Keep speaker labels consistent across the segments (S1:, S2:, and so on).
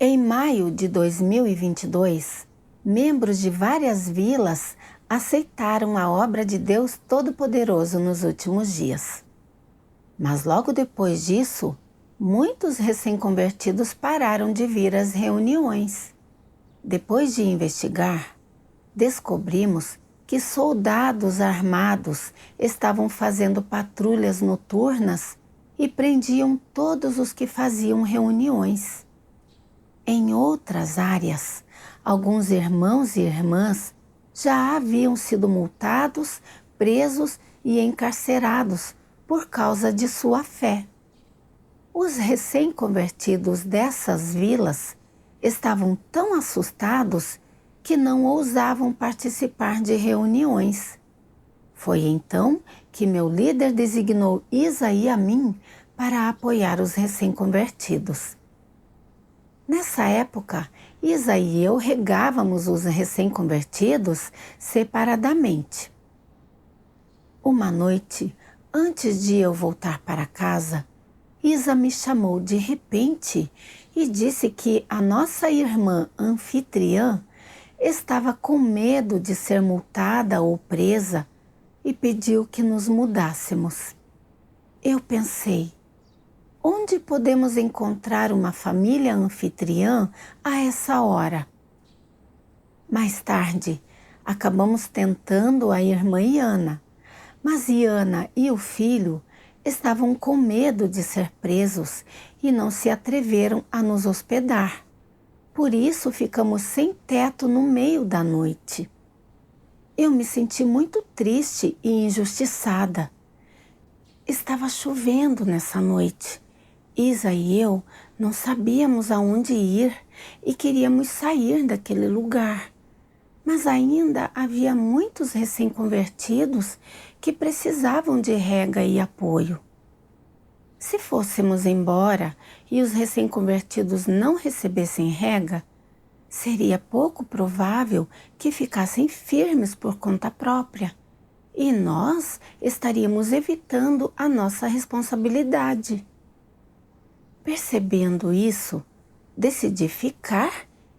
S1: Em maio de 2022, membros de várias vilas aceitaram a obra de Deus Todo-Poderoso nos últimos dias. Mas logo depois disso, muitos recém-convertidos pararam de vir às reuniões. Depois de investigar, descobrimos que soldados armados estavam fazendo patrulhas noturnas e prendiam todos os que faziam reuniões. Em outras áreas, alguns irmãos e irmãs já haviam sido multados, presos e encarcerados por causa de sua fé. Os recém-convertidos dessas vilas estavam tão assustados que não ousavam participar de reuniões. Foi então que meu líder designou Isa e a mim para apoiar os recém-convertidos. Nessa época, Isa e eu regávamos os recém-convertidos separadamente. Uma noite, antes de eu voltar para casa, Isa me chamou de repente e disse que a nossa irmã anfitriã estava com medo de ser multada ou presa e pediu que nos mudássemos. Eu pensei, onde podemos encontrar uma família anfitriã a essa hora? Mais tarde, acabamos tentando a irmã Iana, mas Iana e o filho estavam com medo de ser presos e não se atreveram a nos hospedar. Por isso ficamos sem teto no meio da noite. Eu me senti muito triste e injustiçada. Estava chovendo nessa noite. Isa e eu não sabíamos aonde ir e queríamos sair daquele lugar. Mas ainda havia muitos recém-convertidos que precisavam de rega e apoio. Se fôssemos embora e os recém-convertidos não recebessem rega, seria pouco provável que ficassem firmes por conta própria, e nós estaríamos evitando a nossa responsabilidade. Percebendo isso, decidi ficar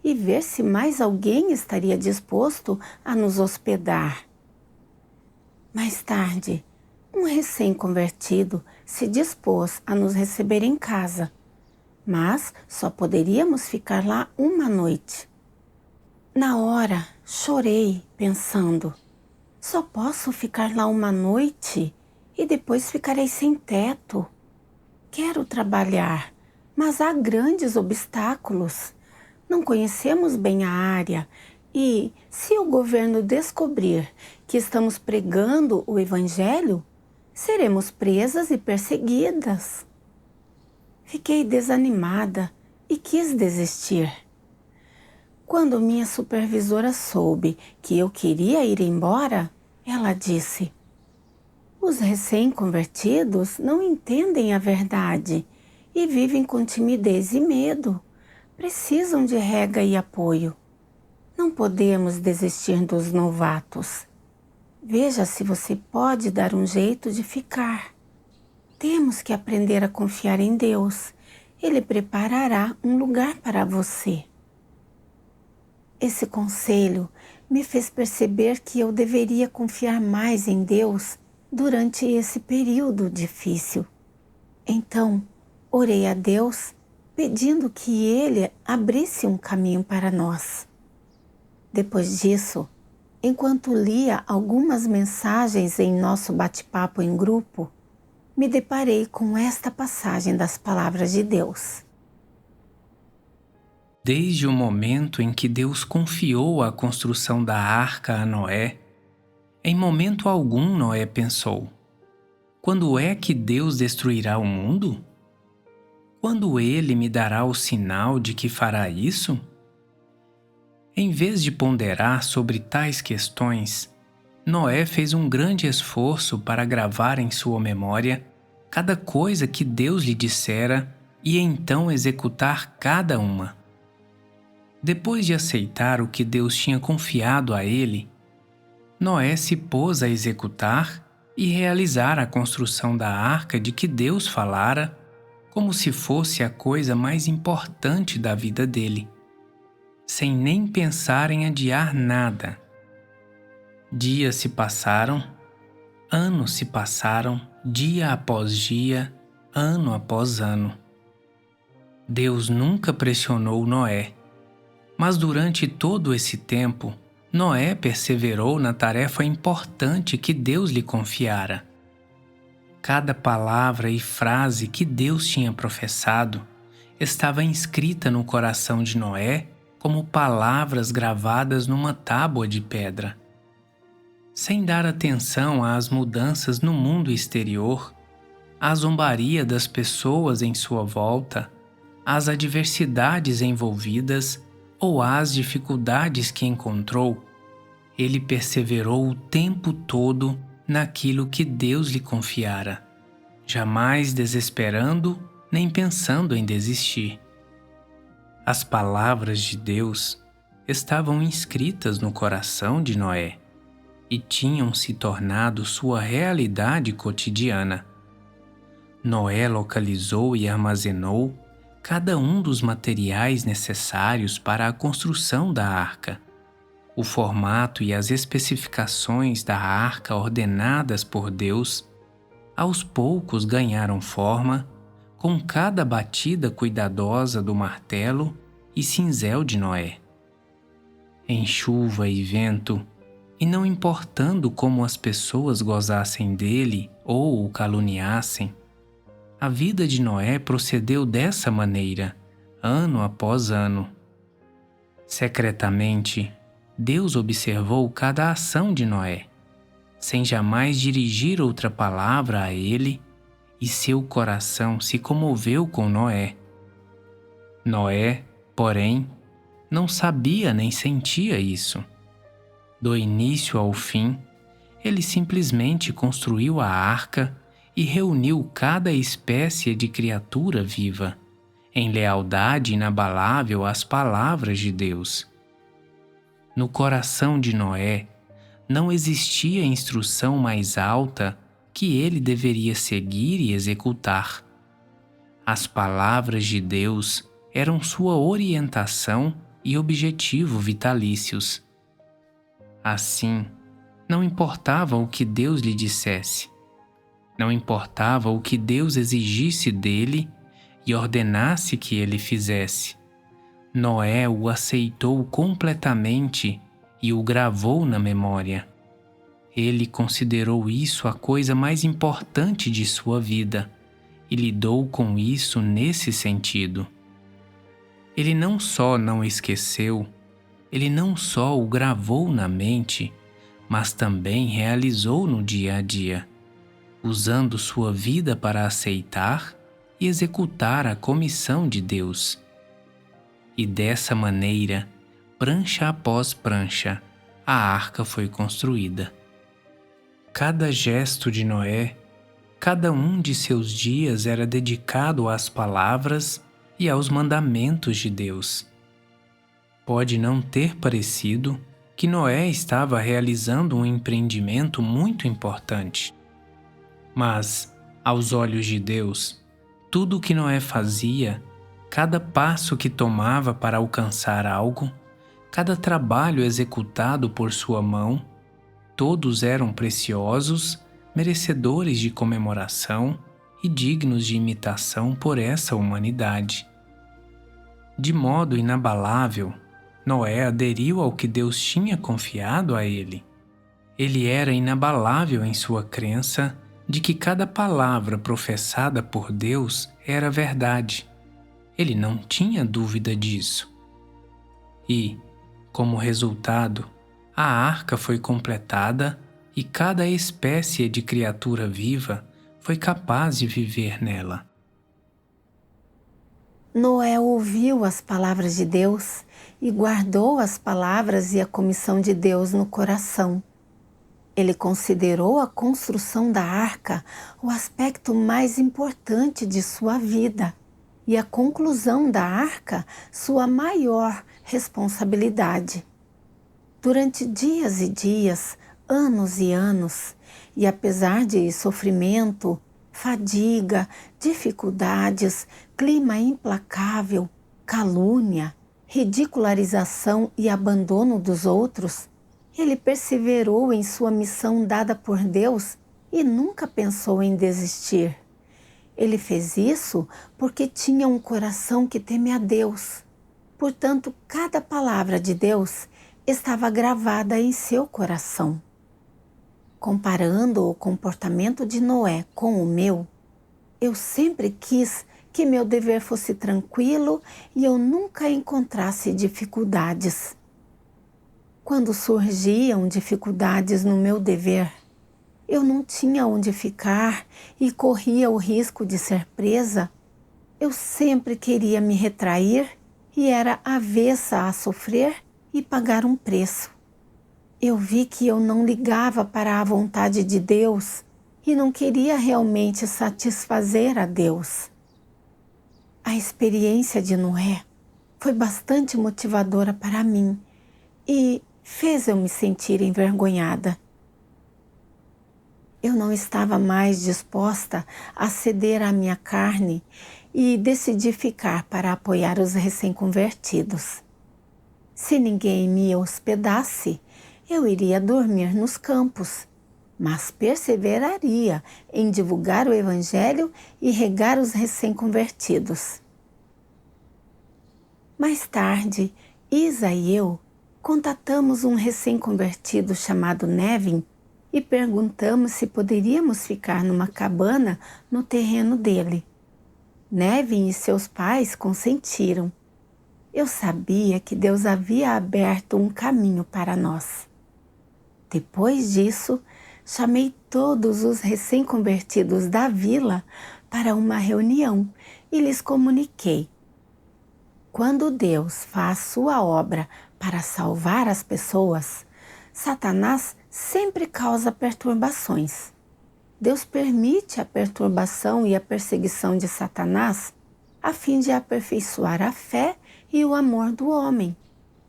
S1: e ver se mais alguém estaria disposto a nos hospedar. Mais tarde, um recém-convertido se dispôs a nos receber em casa, mas só poderíamos ficar lá uma noite. Na hora, chorei, pensando, só posso ficar lá uma noite e depois ficarei sem teto. Quero trabalhar, mas há grandes obstáculos. Não conhecemos bem a área e, se o governo descobrir que estamos pregando o Evangelho, seremos presas e perseguidas. Fiquei desanimada e quis desistir. Quando minha supervisora soube que eu queria ir embora, ela disse: os recém-convertidos não entendem a verdade e vivem com timidez e medo. Precisam de rega e apoio. Não podemos desistir dos novatos. Veja se você pode dar um jeito de ficar. Temos que aprender a confiar em Deus. Ele preparará um lugar para você. Esse conselho me fez perceber que eu deveria confiar mais em Deus durante esse período difícil. Então, orei a Deus pedindo que Ele abrisse um caminho para nós. Depois disso, enquanto lia algumas mensagens em nosso bate-papo em grupo, me deparei com esta passagem das palavras de Deus.
S2: Desde o momento em que Deus confiou a construção da arca a Noé, em momento algum Noé pensou: quando é que Deus destruirá o mundo? Quando Ele me dará o sinal de que fará isso? Em vez de ponderar sobre tais questões, Noé fez um grande esforço para gravar em sua memória cada coisa que Deus lhe dissera e então executar cada uma. Depois de aceitar o que Deus tinha confiado a ele, Noé se pôs a executar e realizar a construção da arca de que Deus falara, como se fosse a coisa mais importante da vida dele, sem nem pensar em adiar nada. Dias se passaram, anos se passaram, dia após dia, ano após ano. Deus nunca pressionou Noé, mas durante todo esse tempo, Noé perseverou na tarefa importante que Deus lhe confiara. Cada palavra e frase que Deus tinha professado estava inscrita no coração de Noé como palavras gravadas numa tábua de pedra. Sem dar atenção às mudanças no mundo exterior, à zombaria das pessoas em sua volta, às adversidades envolvidas ou às dificuldades que encontrou, ele perseverou o tempo todo naquilo que Deus lhe confiara, jamais desesperando nem pensando em desistir. As palavras de Deus estavam inscritas no coração de Noé e tinham se tornado sua realidade cotidiana. Noé localizou e armazenou cada um dos materiais necessários para a construção da arca. O formato e as especificações da arca ordenadas por Deus, aos poucos ganharam forma com cada batida cuidadosa do martelo e cinzel de Noé. Em chuva e vento, e não importando como as pessoas gozassem dele ou o caluniassem, a vida de Noé procedeu dessa maneira, ano após ano. Secretamente, Deus observou cada ação de Noé, sem jamais dirigir outra palavra a ele, e seu coração se comoveu com Noé. Noé, porém, não sabia nem sentia isso. Do início ao fim, ele simplesmente construiu a arca e reuniu cada espécie de criatura viva, em lealdade inabalável às palavras de Deus. No coração de Noé, não existia instrução mais alta que ele deveria seguir e executar. As palavras de Deus eram sua orientação e objetivo vitalícios. Assim, não importava o que Deus lhe dissesse, não importava o que Deus exigisse dele e ordenasse que ele fizesse. Noé o aceitou completamente e o gravou na memória. Ele considerou isso a coisa mais importante de sua vida e lidou com isso nesse sentido. Ele não só não esqueceu, ele não só o gravou na mente, mas também realizou no dia a dia, usando sua vida para aceitar e executar a comissão de Deus. E dessa maneira, prancha após prancha, a arca foi construída. Cada gesto de Noé, cada um de seus dias era dedicado às palavras e aos mandamentos de Deus. Pode não ter parecido que Noé estava realizando um empreendimento muito importante. Mas, aos olhos de Deus, tudo o que Noé fazia, cada passo que tomava para alcançar algo, cada trabalho executado por sua mão, todos eram preciosos, merecedores de comemoração e dignos de imitação por essa humanidade. De modo inabalável, Noé aderiu ao que Deus tinha confiado a ele. Ele era inabalável em sua crença de que cada palavra professada por Deus era verdade. Ele não tinha dúvida disso. E, como resultado, a arca foi completada e cada espécie de criatura viva foi capaz de viver nela.
S1: Noé ouviu as palavras de Deus e guardou as palavras e a comissão de Deus no coração. Ele considerou a construção da arca o aspecto mais importante de sua vida e a conclusão da arca sua maior responsabilidade. Durante dias e dias, anos e anos, e apesar de sofrimento, fadiga, dificuldades, clima implacável, calúnia, ridicularização e abandono dos outros, ele perseverou em sua missão dada por Deus e nunca pensou em desistir. Ele fez isso porque tinha um coração que teme a Deus. Portanto, cada palavra de Deus estava gravada em seu coração. Comparando o comportamento de Noé com o meu, eu sempre quis que meu dever fosse tranquilo e eu nunca encontrasse dificuldades. Quando surgiam dificuldades no meu dever, eu não tinha onde ficar e corria o risco de ser presa. Eu sempre queria me retrair e era avessa a sofrer e pagar um preço. Eu vi que eu não ligava para a vontade de Deus e não queria realmente satisfazer a Deus. A experiência de Noé foi bastante motivadora para mim e fez eu me sentir envergonhada. Eu não estava mais disposta a ceder à minha carne e decidi ficar para apoiar os recém-convertidos. Se ninguém me hospedasse, eu iria dormir nos campos, mas perseveraria em divulgar o Evangelho e regar os recém-convertidos. Mais tarde, Isa e eu contatamos um recém-convertido chamado Nevin e perguntamos se poderíamos ficar numa cabana no terreno dele. Nevin e seus pais consentiram. Eu sabia que Deus havia aberto um caminho para nós. Depois disso, chamei todos os recém-convertidos da vila para uma reunião e lhes comuniquei. Quando Deus faz sua obra para salvar as pessoas, Satanás sempre causa perturbações. Deus permite a perturbação e a perseguição de Satanás a fim de aperfeiçoar a fé e o amor do homem,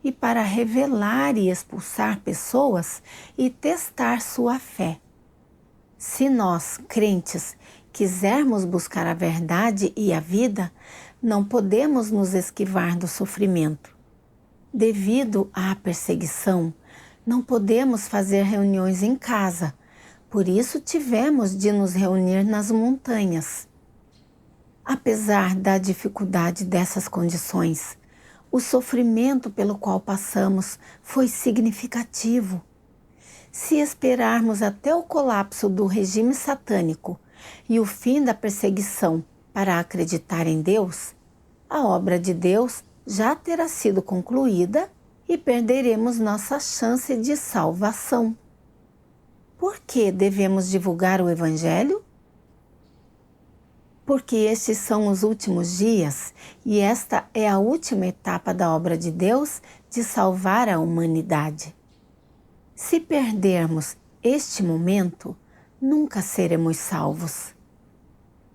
S1: e para revelar e expulsar pessoas e testar sua fé. Se nós, crentes, quisermos buscar a verdade e a vida, não podemos nos esquivar do sofrimento. Devido à perseguição, não podemos fazer reuniões em casa, por isso tivemos de nos reunir nas montanhas. Apesar da dificuldade dessas condições, o sofrimento pelo qual passamos foi significativo. Se esperarmos até o colapso do regime satânico e o fim da perseguição para acreditar em Deus, a obra de Deus já terá sido concluída e perderemos nossa chance de salvação. Por que devemos divulgar o Evangelho? Porque estes são os últimos dias e esta é a última etapa da obra de Deus de salvar a humanidade. Se perdermos este momento, nunca seremos salvos.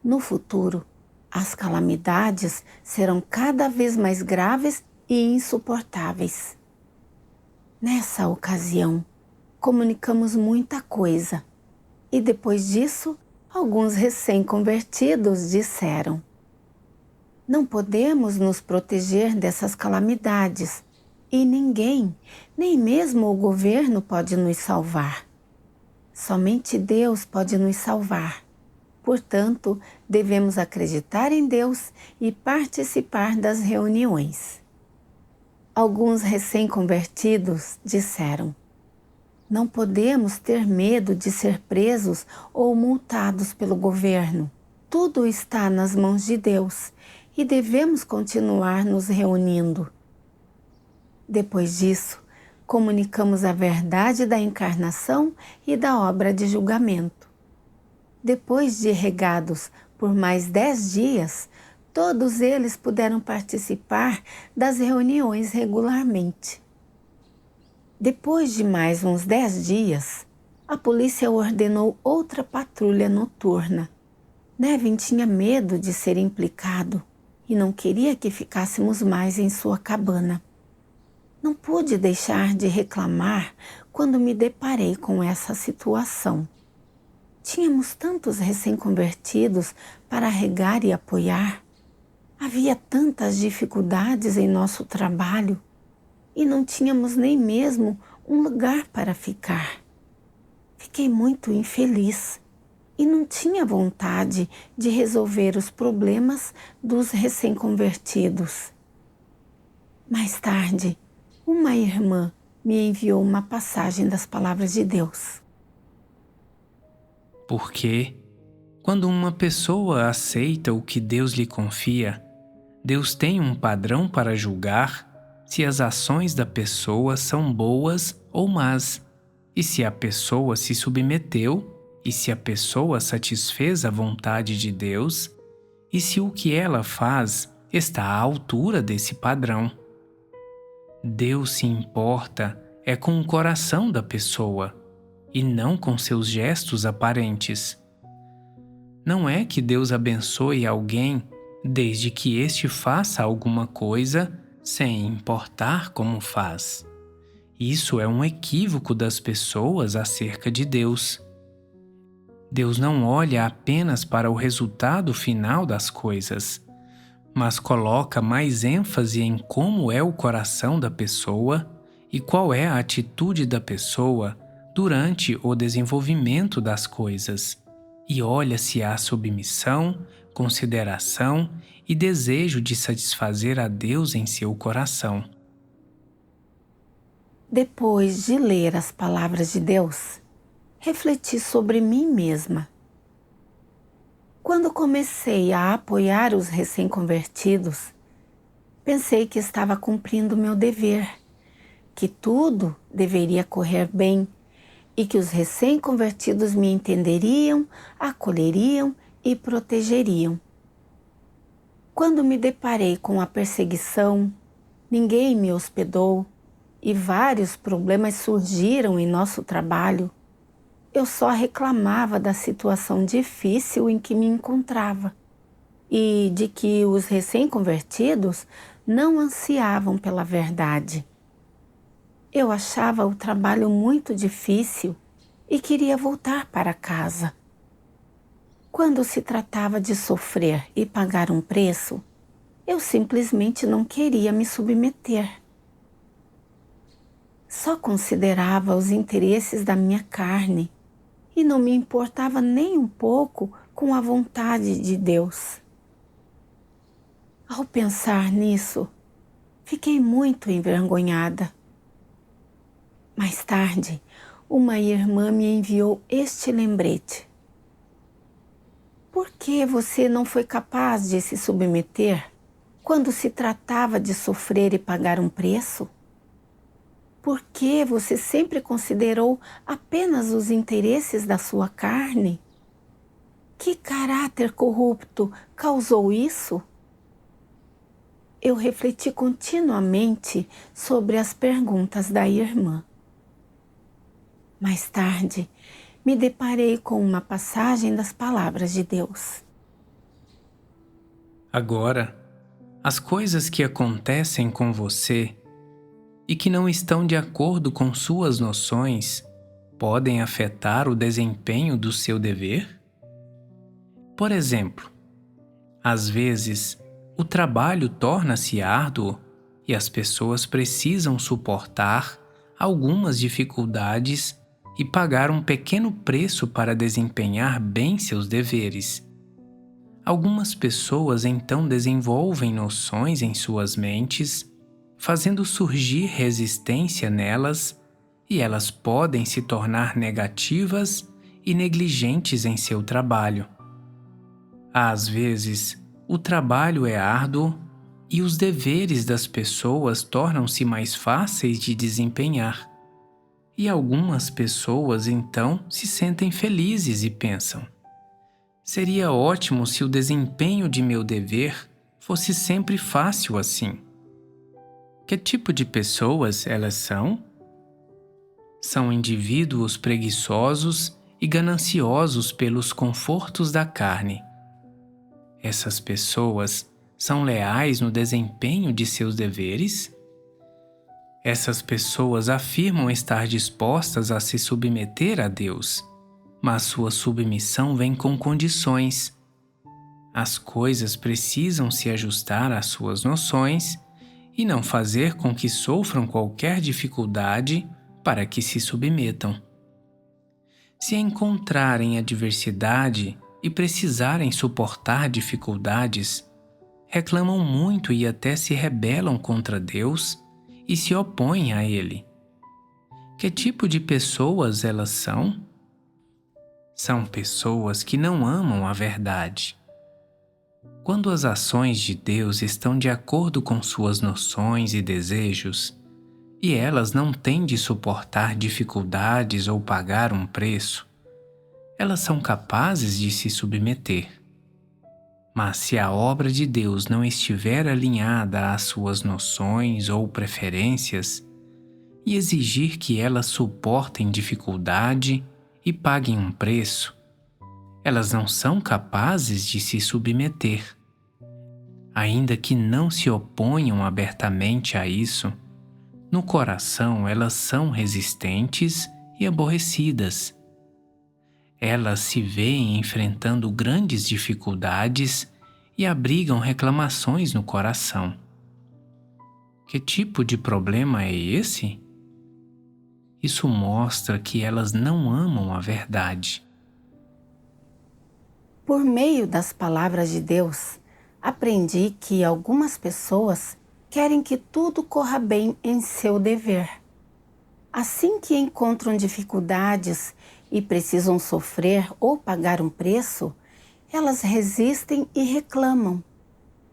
S1: No futuro, as calamidades serão cada vez mais graves e insuportáveis. Nessa ocasião, comunicamos muita coisa e depois disso, alguns recém-convertidos disseram: não podemos nos proteger dessas calamidades e ninguém, nem mesmo o governo, pode nos salvar. Somente Deus pode nos salvar. Portanto, devemos acreditar em Deus e participar das reuniões. Alguns recém-convertidos disseram: não podemos ter medo de ser presos ou multados pelo governo. Tudo está nas mãos de Deus e devemos continuar nos reunindo. Depois disso, comunicamos a verdade da encarnação e da obra de julgamento. Depois de regados por mais 10 dias, todos eles puderam participar das reuniões regularmente. Depois de mais uns 10 dias, a polícia ordenou outra patrulha noturna. Nevin tinha medo de ser implicado e não queria que ficássemos mais em sua cabana. Não pude deixar de reclamar quando me deparei com essa situação. Tínhamos tantos recém-convertidos para regar e apoiar. Havia tantas dificuldades em nosso trabalho e não tínhamos nem mesmo um lugar para ficar. Fiquei muito infeliz e não tinha vontade de resolver os problemas dos recém-convertidos. Mais tarde, uma irmã me enviou uma passagem das palavras de Deus.
S2: Porque, quando uma pessoa aceita o que Deus lhe confia, Deus tem um padrão para julgar se as ações da pessoa são boas ou más, e se a pessoa se submeteu, e se a pessoa satisfez a vontade de Deus, e se o que ela faz está à altura desse padrão. Deus se importa é com o coração da pessoa, e não com seus gestos aparentes. Não é que Deus abençoe alguém desde que este faça alguma coisa sem importar como faz. Isso é um equívoco das pessoas acerca de Deus. Deus não olha apenas para o resultado final das coisas, mas coloca mais ênfase em como é o coração da pessoa e qual é a atitude da pessoa durante o desenvolvimento das coisas, e olha se há submissão, consideração e desejo de satisfazer a Deus em seu coração.
S1: Depois de ler as palavras de Deus, refleti sobre mim mesma. Quando comecei a apoiar os recém-convertidos, pensei que estava cumprindo meu dever, que tudo deveria correr bem e que os recém-convertidos me entenderiam, acolheriam e protegeriam. Quando me deparei com a perseguição, ninguém me hospedou e vários problemas surgiram em nosso trabalho, eu só reclamava da situação difícil em que me encontrava e de que os recém-convertidos não ansiavam pela verdade. Eu achava o trabalho muito difícil e queria voltar para casa. Quando se tratava de sofrer e pagar um preço, eu simplesmente não queria me submeter. Só considerava os interesses da minha carne e não me importava nem um pouco com a vontade de Deus. Ao pensar nisso, fiquei muito envergonhada. Mais tarde, uma irmã me enviou este lembrete. Por que você não foi capaz de se submeter quando se tratava de sofrer e pagar um preço? Por que você sempre considerou apenas os interesses da sua carne? Que caráter corrupto causou isso? Eu refleti continuamente sobre as perguntas da irmã. Mais tarde, me deparei com uma passagem das palavras de Deus.
S2: Agora, as coisas que acontecem com você e que não estão de acordo com suas noções podem afetar o desempenho do seu dever? Por exemplo, às vezes, o trabalho torna-se árduo e as pessoas precisam suportar algumas dificuldades e pagar um pequeno preço para desempenhar bem seus deveres. Algumas pessoas então desenvolvem noções em suas mentes, fazendo surgir resistência nelas, e elas podem se tornar negativas e negligentes em seu trabalho. Às vezes, o trabalho é árduo e os deveres das pessoas tornam-se mais fáceis de desempenhar. E algumas pessoas então se sentem felizes e pensam: seria ótimo se o desempenho de meu dever fosse sempre fácil assim. Que tipo de pessoas elas são? São indivíduos preguiçosos e gananciosos pelos confortos da carne. Essas pessoas são leais no desempenho de seus deveres? Essas pessoas afirmam estar dispostas a se submeter a Deus, mas sua submissão vem com condições. As coisas precisam se ajustar às suas noções e não fazer com que sofram qualquer dificuldade para que se submetam. Se encontrarem adversidade e precisarem suportar dificuldades, reclamam muito e até se rebelam contra Deus e se opõem a Ele. Que tipo de pessoas elas são? São pessoas que não amam a verdade. Quando as ações de Deus estão de acordo com suas noções e desejos, e elas não têm de suportar dificuldades ou pagar um preço, elas são capazes de se submeter. Mas se a obra de Deus não estiver alinhada às suas noções ou preferências, e exigir que elas suportem dificuldade e paguem um preço, elas não são capazes de se submeter. Ainda que não se oponham abertamente a isso, no coração elas são resistentes e aborrecidas. Elas se veem enfrentando grandes dificuldades e abrigam reclamações no coração. Que tipo de problema é esse? Isso mostra que elas não amam a verdade.
S1: Por meio das palavras de Deus, aprendi que algumas pessoas querem que tudo corra bem em seu dever. Assim que encontram dificuldades e precisam sofrer ou pagar um preço, elas resistem e reclamam.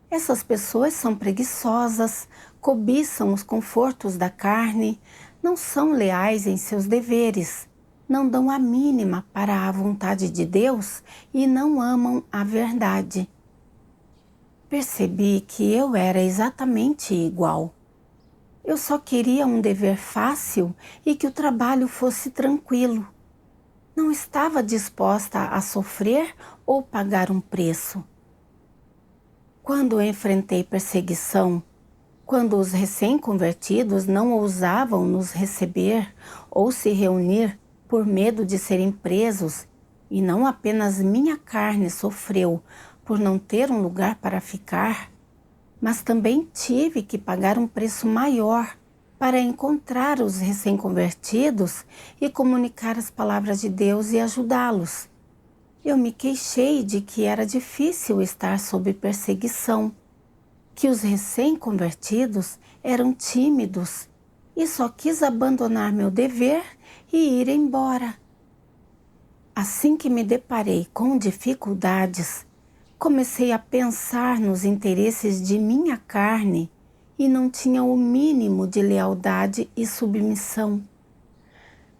S1: Essas pessoas são preguiçosas, cobiçam os confortos da carne, não são leais em seus deveres, não dão a mínima para a vontade de Deus e não amam a verdade. Percebi que eu era exatamente igual. Eu só queria um dever fácil e que o trabalho fosse tranquilo. Não estava disposta a sofrer ou pagar um preço. Quando enfrentei perseguição, quando os recém-convertidos não ousavam nos receber ou se reunir por medo de serem presos, e não apenas minha carne sofreu por não ter um lugar para ficar, mas também tive que pagar um preço maior para encontrar os recém-convertidos e comunicar as palavras de Deus e ajudá-los. Eu me queixei de que era difícil estar sob perseguição, que os recém-convertidos eram tímidos e só quis abandonar meu dever e ir embora. Assim que me deparei com dificuldades, comecei a pensar nos interesses de minha carne e não tinha o mínimo de lealdade e submissão.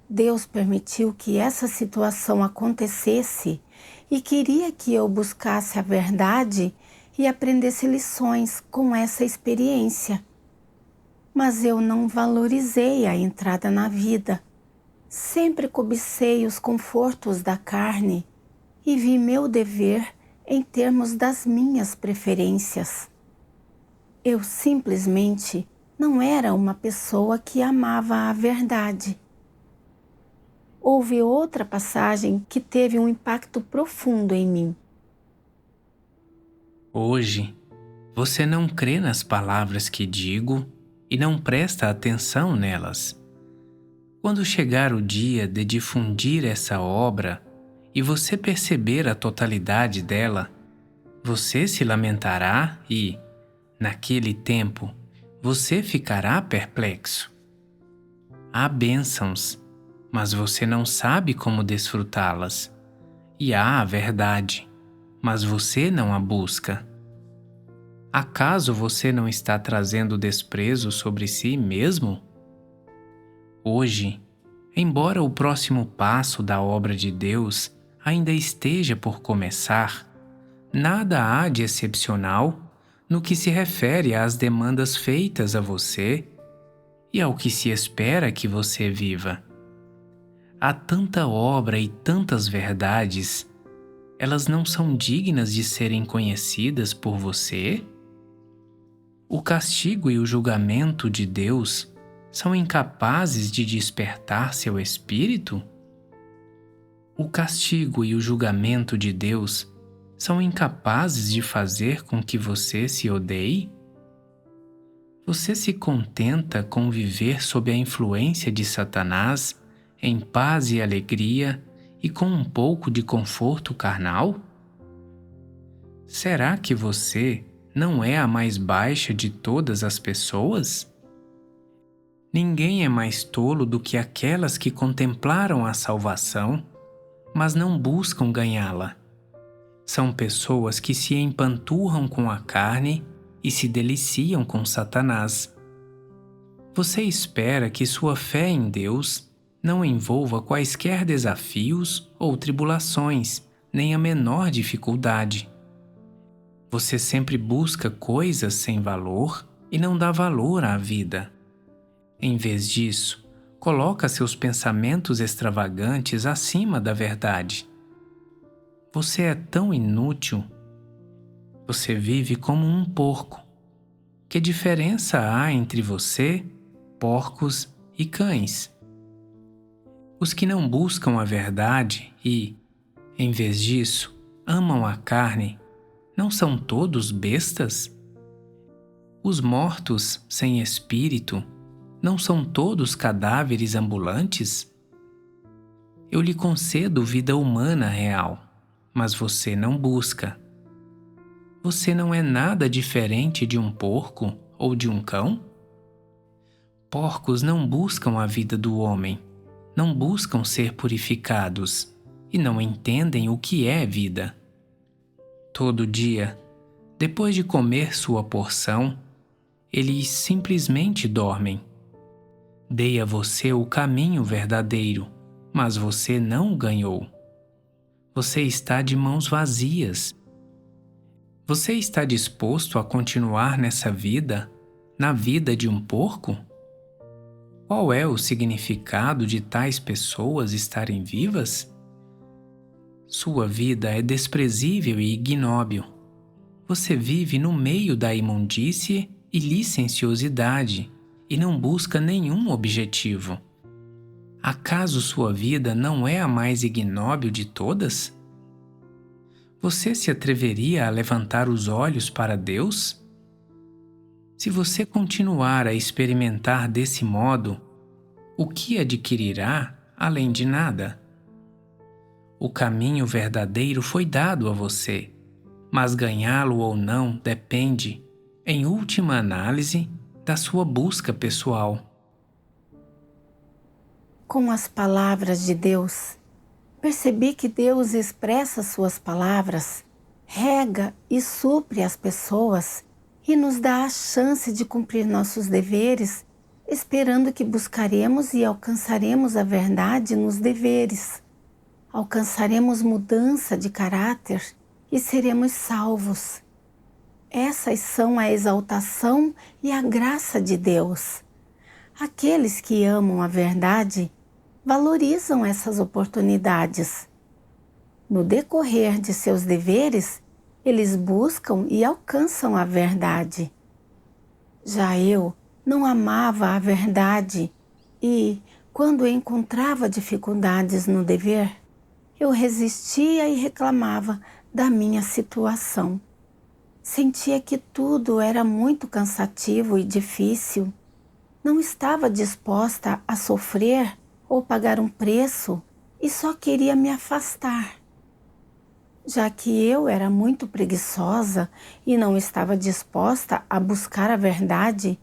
S1: Deus permitiu que essa situação acontecesse e queria que eu buscasse a verdade e aprendesse lições com essa experiência. Mas eu não valorizei a entrada na vida. Sempre cobicei os confortos da carne e vi meu dever em termos das minhas preferências. Eu simplesmente não era uma pessoa que amava a verdade. Houve outra passagem que teve um impacto profundo em mim.
S2: Hoje, você não crê nas palavras que digo e não presta atenção nelas. Quando chegar o dia de difundir essa obra e você perceber a totalidade dela, você se lamentará e, naquele tempo, você ficará perplexo. Há bênçãos, mas você não sabe como desfrutá-las. E há a verdade, mas você não a busca. Acaso você não está trazendo desprezo sobre si mesmo? Hoje, embora o próximo passo da obra de Deus ainda esteja por começar, nada há de excepcional no que se refere às demandas feitas a você e ao que se espera que você viva. Há tanta obra e tantas verdades, elas não são dignas de serem conhecidas por você? O castigo e o julgamento de Deus são incapazes de despertar seu espírito? O castigo e o julgamento de Deus são incapazes de fazer com que você se odeie? Você se contenta com viver sob a influência de Satanás, em paz e alegria e com um pouco de conforto carnal? Será que você não é a mais baixa de todas as pessoas? Ninguém é mais tolo do que aquelas que contemplaram a salvação, mas não buscam ganhá-la. São pessoas que se empanturram com a carne e se deliciam com Satanás. Você espera que sua fé em Deus não envolva quaisquer desafios ou tribulações, nem a menor dificuldade. Você sempre busca coisas sem valor e não dá valor à vida. Em vez disso, coloca seus pensamentos extravagantes acima da verdade. Você é tão inútil. Você vive como um porco. Que diferença há entre você, porcos e cães? Os que não buscam a verdade e, em vez disso, amam a carne, não são todos bestas? Os mortos sem espírito não são todos cadáveres ambulantes? Eu lhe concedo vida humana real, mas você não busca. Você não é nada diferente de um porco ou de um cão? Porcos não buscam a vida do homem, não buscam ser purificados e não entendem o que é vida. Todo dia, depois de comer sua porção, eles simplesmente dormem. Dei a você o caminho verdadeiro, mas você não o ganhou. Você está de mãos vazias. Você está disposto a continuar nessa vida, na vida de um porco? Qual é o significado de tais pessoas estarem vivas? Sua vida é desprezível e ignóbil. Você vive no meio da imundície e licenciosidade e não busca nenhum objetivo. Acaso sua vida não é a mais ignóbil de todas? Você se atreveria a levantar os olhos para Deus? Se você continuar a experimentar desse modo, o que adquirirá além de nada? O caminho verdadeiro foi dado a você, mas ganhá-lo ou não depende, em última análise, da sua busca pessoal.
S1: Com as palavras de Deus, percebi que Deus expressa suas palavras, rega e supre as pessoas e nos dá a chance de cumprir nossos deveres, esperando que buscaremos e alcançaremos a verdade nos deveres. Alcançaremos mudança de caráter e seremos salvos. Essas são a exaltação e a graça de Deus. Aqueles que amam a verdade valorizam essas oportunidades. No decorrer de seus deveres, eles buscam e alcançam a verdade. Já eu não amava a verdade e, quando encontrava dificuldades no dever, eu resistia e reclamava da minha situação. Sentia que tudo era muito cansativo e difícil. Não estava disposta a sofrer ou pagar um preço e só queria me afastar. Já que eu era muito preguiçosa e não estava disposta a buscar a verdade,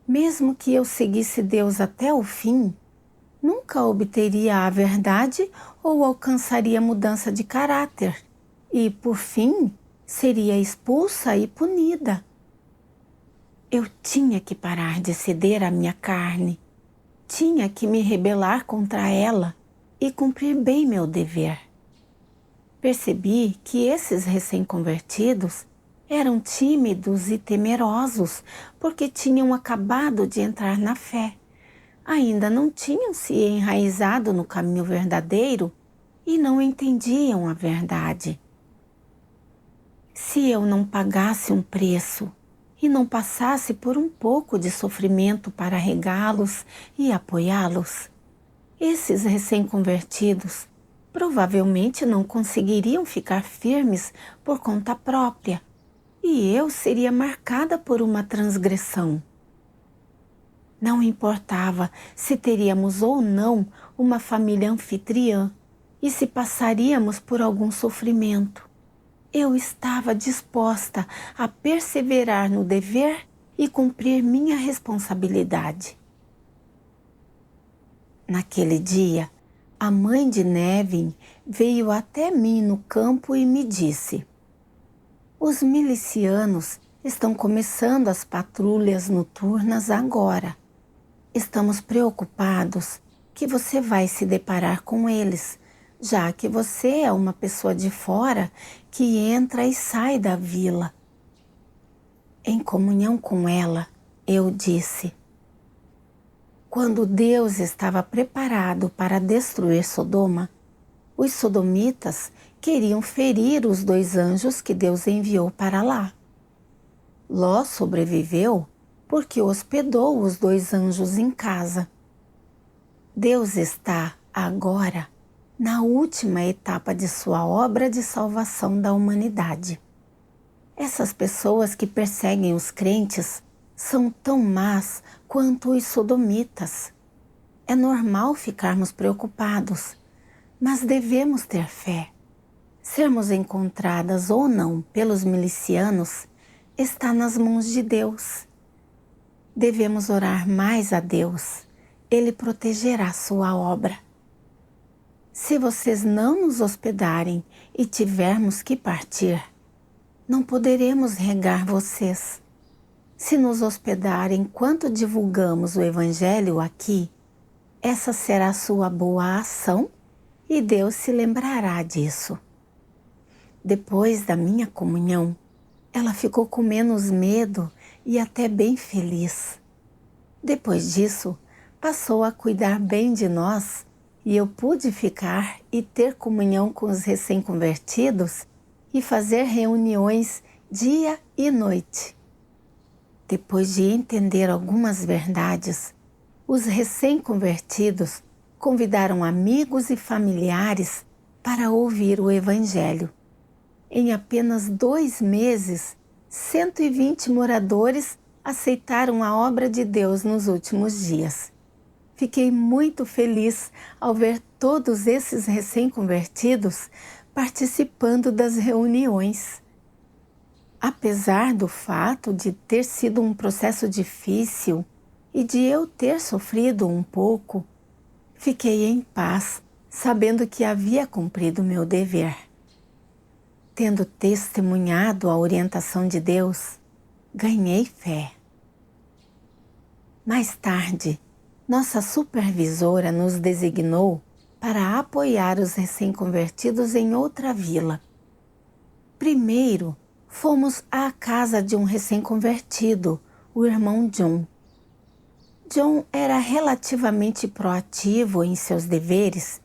S1: mesmo que eu seguisse Deus até o fim, nunca obteria a verdade ou alcançaria mudança de caráter e, por fim, seria expulsa e punida. Eu tinha que parar de ceder à minha carne, tinha que me rebelar contra ela e cumprir bem meu dever. Percebi que esses recém-convertidos eram tímidos e temerosos porque tinham acabado de entrar na fé. Ainda não tinham se enraizado no caminho verdadeiro e não entendiam a verdade. Se eu não pagasse um preço e não passasse por um pouco de sofrimento para regá-los e apoiá-los, esses recém-convertidos provavelmente não conseguiriam ficar firmes por conta própria, e eu seria marcada por uma transgressão. Não importava se teríamos ou não uma família anfitriã e se passaríamos por algum sofrimento. Eu estava disposta a perseverar no dever e cumprir minha responsabilidade. Naquele dia, a mãe de Nevin veio até mim no campo e me disse: "Os milicianos estão começando as patrulhas noturnas agora. Estamos preocupados que você vai se deparar com eles, já que você é uma pessoa de fora que entra e sai da vila." Em comunhão com ela, eu disse: quando Deus estava preparado para destruir Sodoma, os sodomitas queriam ferir os 2 anjos que Deus enviou para lá. Ló sobreviveu porque hospedou os 2 anjos em casa. Deus está, agora, na última etapa de sua obra de salvação da humanidade. Essas pessoas que perseguem os crentes são tão más quanto os sodomitas. É normal ficarmos preocupados, mas devemos ter fé. Sermos encontradas ou não pelos milicianos está nas mãos de Deus. Devemos orar mais a Deus. Ele protegerá sua obra. Se vocês não nos hospedarem e tivermos que partir, não poderemos regar vocês. Se nos hospedarem enquanto divulgamos o Evangelho aqui, essa será sua boa ação e Deus se lembrará disso. Depois da minha comunhão, ela ficou com menos medo e até bem feliz. Depois disso, passou a cuidar bem de nós e eu pude ficar e ter comunhão com os recém-convertidos e fazer reuniões dia e noite. Depois de entender algumas verdades, os recém-convertidos convidaram amigos e familiares para ouvir o Evangelho. Em apenas 2 meses, 120 moradores aceitaram a obra de Deus nos últimos dias. Fiquei muito feliz ao ver todos esses recém-convertidos participando das reuniões. Apesar do fato de ter sido um processo difícil e de eu ter sofrido um pouco, fiquei em paz, sabendo que havia cumprido meu dever. Tendo testemunhado a orientação de Deus, ganhei fé. Mais tarde, nossa supervisora nos designou para apoiar os recém-convertidos em outra vila. Primeiro, fomos à casa de um recém-convertido, o irmão John. John era relativamente proativo em seus deveres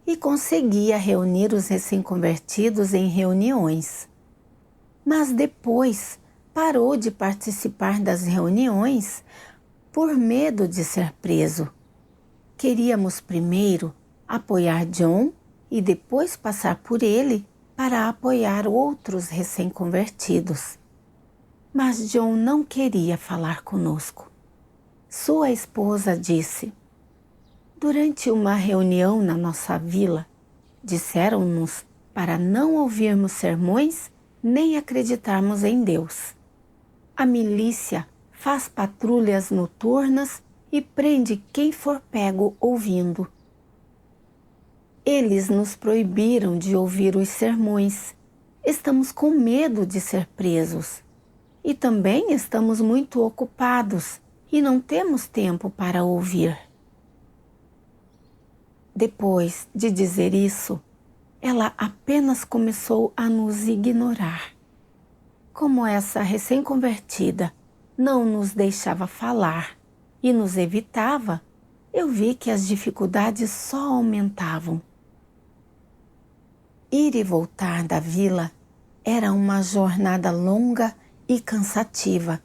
S1: e conseguia reunir os recém-convertidos em reuniões. Mas depois parou de participar das reuniões por medo de ser preso. Queríamos primeiro apoiar John e depois passar por ele para apoiar outros recém-convertidos. Mas John não queria falar conosco. Sua esposa disse: "Durante uma reunião na nossa vila, disseram-nos para não ouvirmos sermões nem acreditarmos em Deus. A milícia faz patrulhas noturnas e prende quem for pego ouvindo. Eles nos proibiram de ouvir os sermões. Estamos com medo de ser presos. E também estamos muito ocupados e não temos tempo para ouvir." Depois de dizer isso, ela apenas começou a nos ignorar. Como essa recém-convertida não nos deixava falar e nos evitava, eu vi que as dificuldades só aumentavam. Ir e voltar da vila era uma jornada longa e cansativa.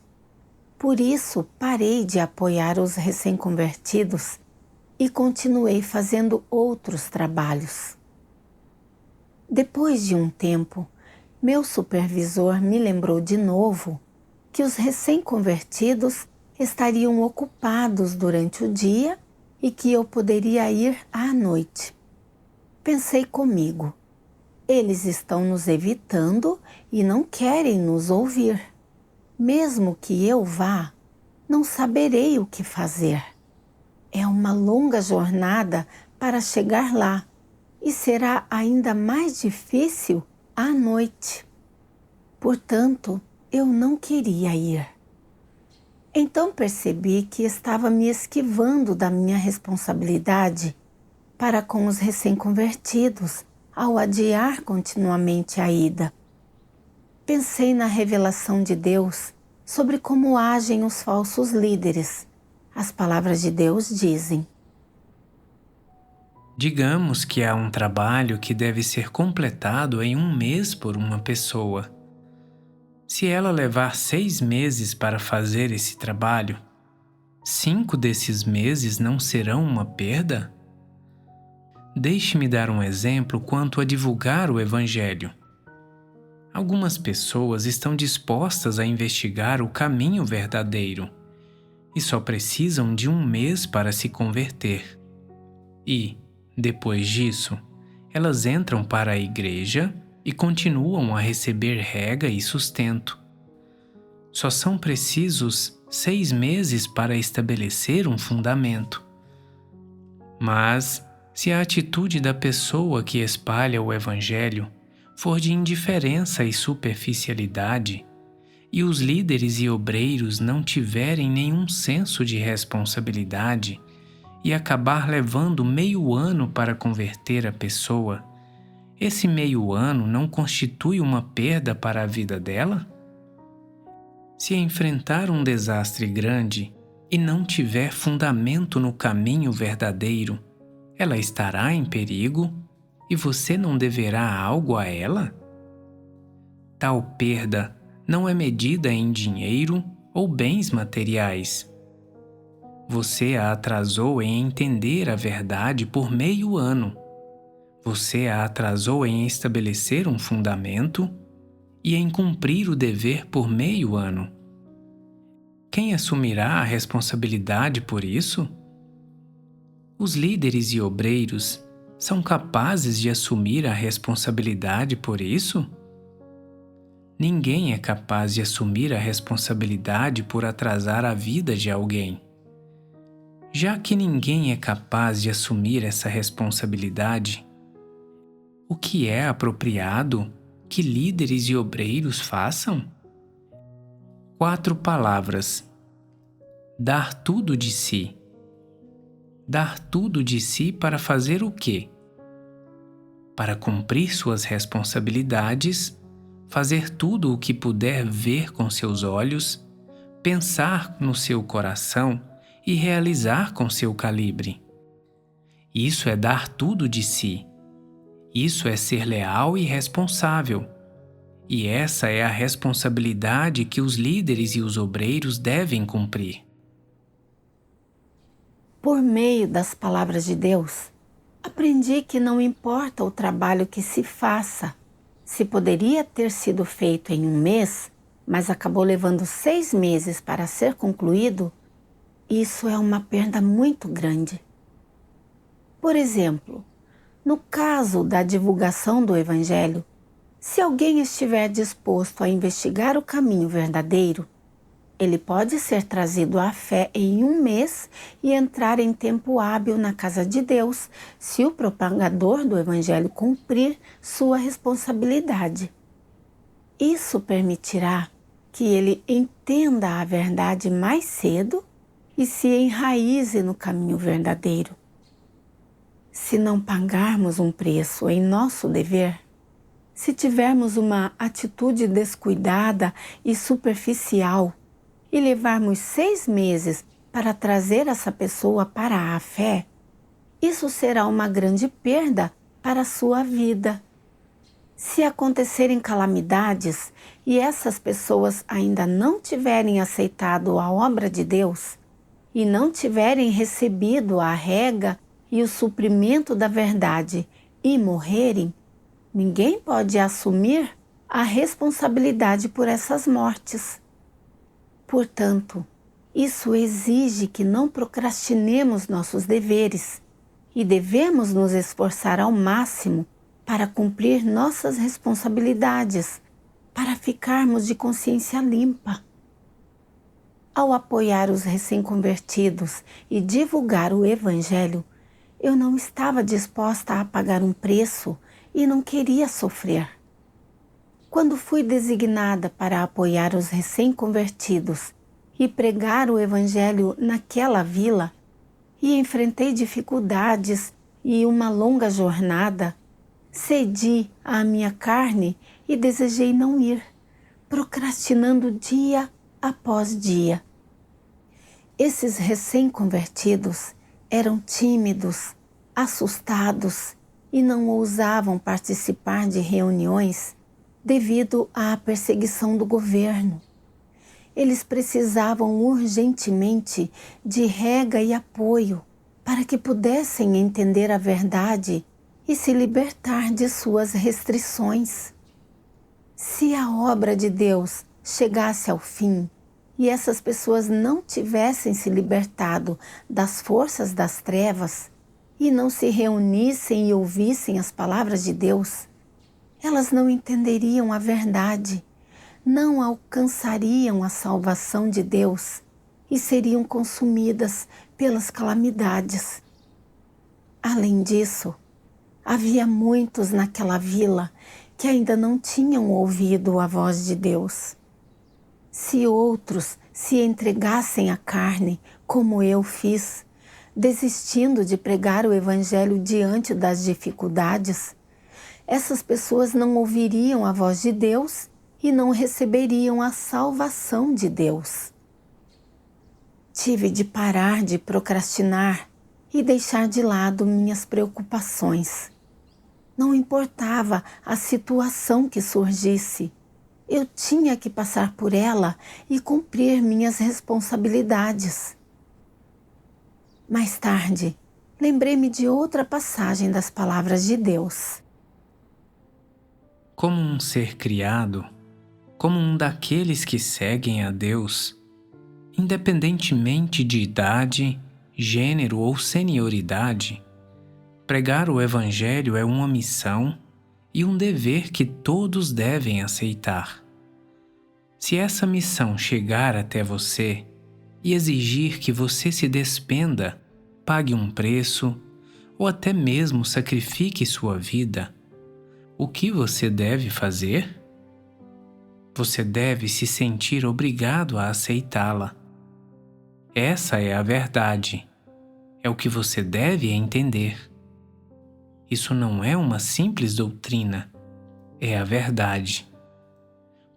S1: Por isso, parei de apoiar os recém-convertidos e continuei fazendo outros trabalhos. Depois de um tempo, meu supervisor me lembrou de novo que os recém-convertidos estariam ocupados durante o dia e que eu poderia ir à noite. Pensei comigo, eles estão nos evitando e não querem nos ouvir. Mesmo que eu vá, não saberei o que fazer. É uma longa jornada para chegar lá e será ainda mais difícil à noite. Portanto, eu não queria ir. Então percebi que estava me esquivando da minha responsabilidade para com os recém-convertidos ao adiar continuamente a ida. Pensei na revelação de Deus sobre como agem os falsos líderes. As palavras de Deus dizem:
S2: Digamos que há um trabalho que deve ser completado em 1 mês por uma pessoa. Se ela levar 6 meses para fazer esse trabalho, 5 desses meses não serão uma perda? Deixe-me dar um exemplo quanto a divulgar o Evangelho. Algumas pessoas estão dispostas a investigar o caminho verdadeiro e só precisam de 1 mês para se converter. E, depois disso, elas entram para a igreja e continuam a receber rega e sustento. Só são precisos 6 meses para estabelecer um fundamento. Mas, se a atitude da pessoa que espalha o Evangelho for de indiferença e superficialidade, e os líderes e obreiros não tiverem nenhum senso de responsabilidade e acabar levando meio ano para converter a pessoa, esse meio ano não constitui uma perda para a vida dela? Se enfrentar um desastre grande e não tiver fundamento no caminho verdadeiro, ela estará em perigo e você não deverá algo a ela? Tal perda não é medida em dinheiro ou bens materiais. Você a atrasou em entender a verdade por meio ano. Você a atrasou em estabelecer um fundamento e em cumprir o dever por meio ano. Quem assumirá a responsabilidade por isso? Os líderes e obreiros são capazes de assumir a responsabilidade por isso? Ninguém é capaz de assumir a responsabilidade por atrasar a vida de alguém. Já que ninguém é capaz de assumir essa responsabilidade, o que é apropriado que líderes e obreiros façam? 4 palavras. Dar tudo de si. Dar tudo de si para fazer o quê? Para cumprir suas responsabilidades, fazer tudo o que puder ver com seus olhos, pensar no seu coração e realizar com seu calibre. Isso é dar tudo de si. Isso é ser leal e responsável. E essa é a responsabilidade que os líderes e os obreiros devem cumprir.
S1: Por meio das palavras de Deus, aprendi que não importa o trabalho que se faça, se poderia ter sido feito em 1 mês, mas acabou levando 6 meses para ser concluído, isso é uma perda muito grande. Por exemplo, no caso da divulgação do Evangelho, se alguém estiver disposto a investigar o caminho verdadeiro, ele pode ser trazido à fé em 1 mês e entrar em tempo hábil na casa de Deus, se o propagador do Evangelho cumprir sua responsabilidade. Isso permitirá que ele entenda a verdade mais cedo e se enraize no caminho verdadeiro. Se não pagarmos um preço em nosso dever, se tivermos uma atitude descuidada e superficial e levarmos 6 meses para trazer essa pessoa para a fé, isso será uma grande perda para a sua vida. Se acontecerem calamidades e essas pessoas ainda não tiverem aceitado a obra de Deus e não tiverem recebido a rega e o suprimento da verdade e morrerem, Ninguém pode assumir a responsabilidade por essas mortes. Portanto, isso exige que não procrastinemos nossos deveres e devemos nos esforçar ao máximo para cumprir nossas responsabilidades, para ficarmos de consciência limpa. Ao apoiar os recém-convertidos e divulgar o Evangelho, eu não estava disposta a pagar um preço e não queria sofrer. Quando fui designada para apoiar os recém-convertidos e pregar o Evangelho naquela vila, e enfrentei dificuldades e uma longa jornada, cedi à minha carne e desejei não ir, procrastinando dia após dia. Esses recém-convertidos eram tímidos, assustados e não ousavam participar de reuniões devido à perseguição do governo. Eles precisavam urgentemente de rega e apoio para que pudessem entender a verdade e se libertar de suas restrições. Se a obra de Deus chegasse ao fim e essas pessoas não tivessem se libertado das forças das trevas e não se reunissem e ouvissem as palavras de Deus, elas não entenderiam a verdade, não alcançariam a salvação de Deus e seriam consumidas pelas calamidades. Além disso, havia muitos naquela vila que ainda não tinham ouvido a voz de Deus. Se outros se entregassem à carne, como eu fiz, desistindo de pregar o Evangelho diante das dificuldades, essas pessoas não ouviriam a voz de Deus e não receberiam a salvação de Deus. Tive de parar de procrastinar e deixar de lado minhas preocupações. Não importava a situação que surgisse, eu tinha que passar por ela e cumprir minhas responsabilidades. Mais tarde, lembrei-me de outra passagem das palavras de Deus.
S2: Como um ser criado, como um daqueles que seguem a Deus, independentemente de idade, gênero ou senioridade, pregar o Evangelho é uma missão e um dever que todos devem aceitar. Se essa missão chegar até você e exigir que você se despenda, pague um preço ou até mesmo sacrifique sua vida, o que você deve fazer? Você deve se sentir obrigado a aceitá-la. Essa é a verdade. É o que você deve entender. Isso não é uma simples doutrina, é a verdade.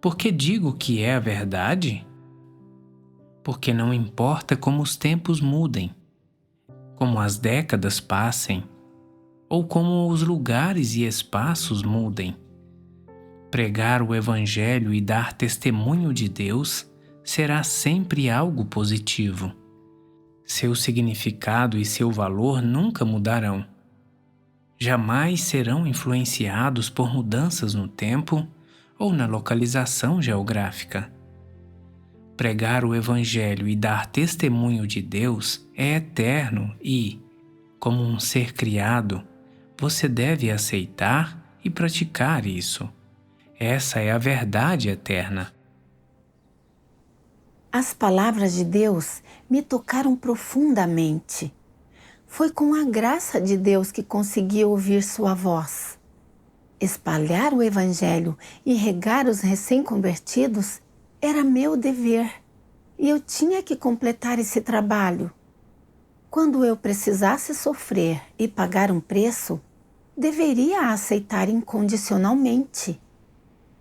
S2: Por que digo que é a verdade? Porque não importa como os tempos mudem, como as décadas passem, ou como os lugares e espaços mudem, pregar o Evangelho e dar testemunho de Deus será sempre algo positivo. Seu significado e seu valor nunca mudarão. Jamais serão influenciados por mudanças no tempo ou na localização geográfica. Pregar o Evangelho e dar testemunho de Deus é eterno e, como um ser criado, você deve aceitar e praticar isso. Essa é a verdade eterna.
S1: As palavras de Deus me tocaram profundamente. Foi com a graça de Deus que consegui ouvir sua voz. Espalhar o Evangelho e regar os recém-convertidos era meu dever, e eu tinha que completar esse trabalho. Quando eu precisasse sofrer e pagar um preço, deveria aceitar incondicionalmente.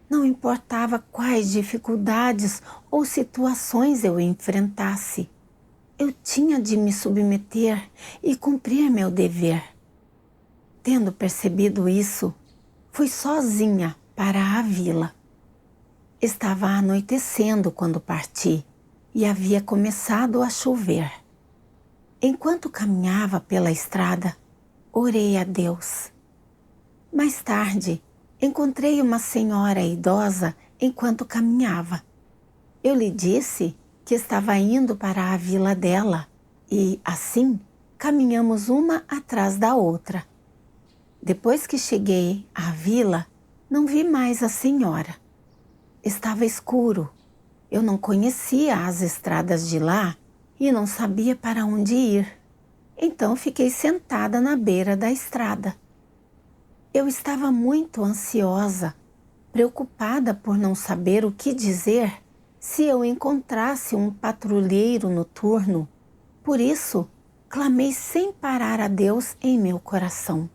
S1: Não importava quais dificuldades ou situações eu enfrentasse, eu tinha de me submeter e cumprir meu dever. Tendo percebido isso, fui sozinha para a vila. Estava anoitecendo quando parti e havia começado a chover. Enquanto caminhava pela estrada, orei a Deus. Mais tarde, Encontrei uma senhora idosa enquanto caminhava. Eu lhe disse que estava indo para a vila dela e, assim, caminhamos uma atrás da outra. Depois que cheguei à vila, não vi mais a senhora. Estava escuro. Eu não conhecia as estradas de lá e não sabia para onde ir. Então fiquei sentada na beira da estrada. Eu estava muito ansiosa, preocupada por não saber o que dizer se eu encontrasse um patrulheiro noturno. Por isso, clamei sem parar a Deus em meu coração.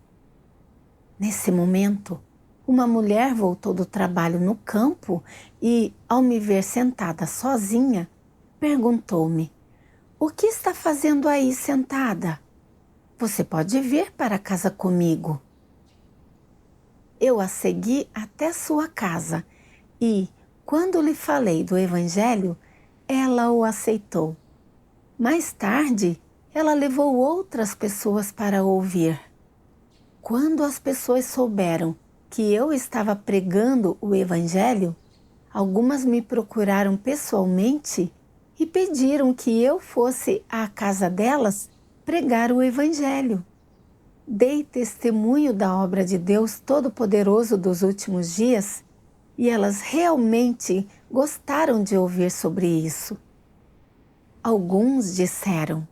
S1: Nesse momento, uma mulher voltou do trabalho no campo e, ao me ver sentada sozinha, perguntou-me: "O que está fazendo aí sentada? Você pode vir para casa comigo." Eu a segui até sua casa e, quando lhe falei do Evangelho, ela o aceitou. Mais tarde, ela levou outras pessoas para ouvir. Quando as pessoas souberam que eu estava pregando o Evangelho, algumas me procuraram pessoalmente e pediram que eu fosse à casa delas pregar o Evangelho. Dei testemunho da obra de Deus Todo-Poderoso dos últimos dias e elas realmente gostaram de ouvir sobre isso. Alguns disseram: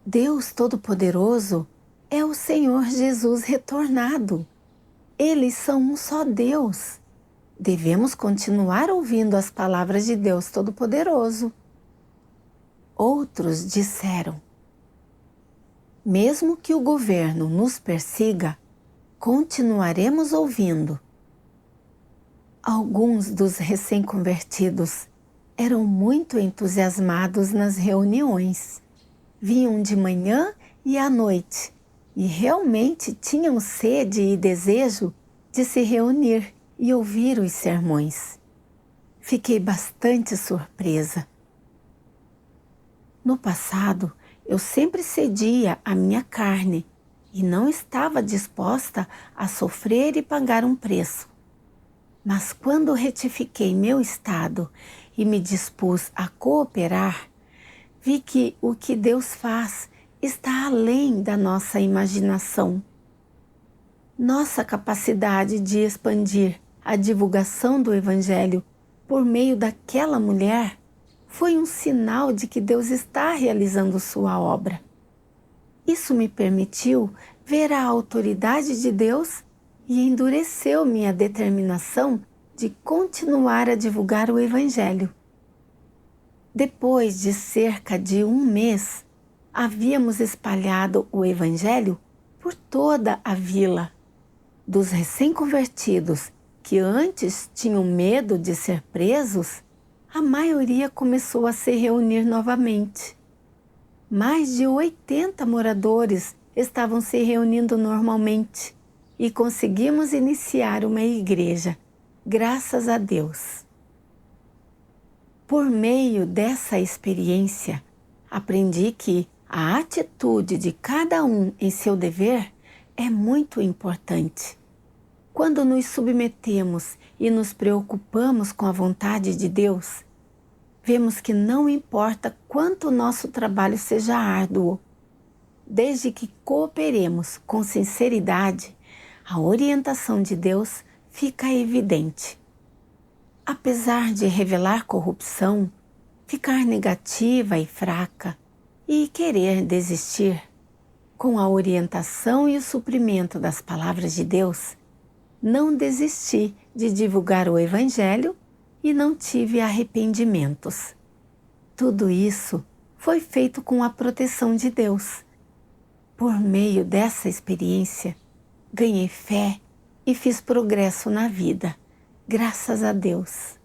S1: "Deus Todo-Poderoso é o Senhor Jesus retornado. Eles são um só Deus. Devemos continuar ouvindo as palavras de Deus Todo-Poderoso." Outros disseram: "Mesmo que o governo nos persiga, continuaremos ouvindo." Alguns dos recém-convertidos eram muito entusiasmados nas reuniões. Vinham de manhã e à noite e realmente tinham sede e desejo de se reunir e ouvir os sermões. Fiquei bastante surpresa. No passado, eu sempre cedia à minha carne e não estava disposta a sofrer e pagar um preço. Mas quando retifiquei meu estado e me dispus a cooperar, vi que o que Deus faz está além da nossa imaginação. Nossa capacidade de expandir a divulgação do Evangelho por meio daquela mulher foi um sinal de que Deus está realizando sua obra. Isso me permitiu ver a autoridade de Deus e endureceu minha determinação de continuar a divulgar o Evangelho. Depois de cerca de um mês, havíamos espalhado o Evangelho por toda a vila. Dos recém-convertidos que antes tinham medo de ser presos, a maioria começou a se reunir novamente. Mais de 80 moradores estavam se reunindo normalmente e conseguimos iniciar uma igreja, graças a Deus. Por meio dessa experiência, aprendi que a atitude de cada um em seu dever é muito importante. Quando nos submetemos e nos preocupamos com a vontade de Deus, vemos que não importa quanto o nosso trabalho seja árduo, desde que cooperemos com sinceridade, a orientação de Deus fica evidente. Apesar de revelar corrupção, ficar negativa e fraca e querer desistir, com a orientação e o suprimento das palavras de Deus, não desisti de divulgar o Evangelho e não tive arrependimentos. Tudo isso foi feito com a proteção de Deus. Por meio dessa experiência, ganhei fé e fiz progresso na vida, graças a Deus.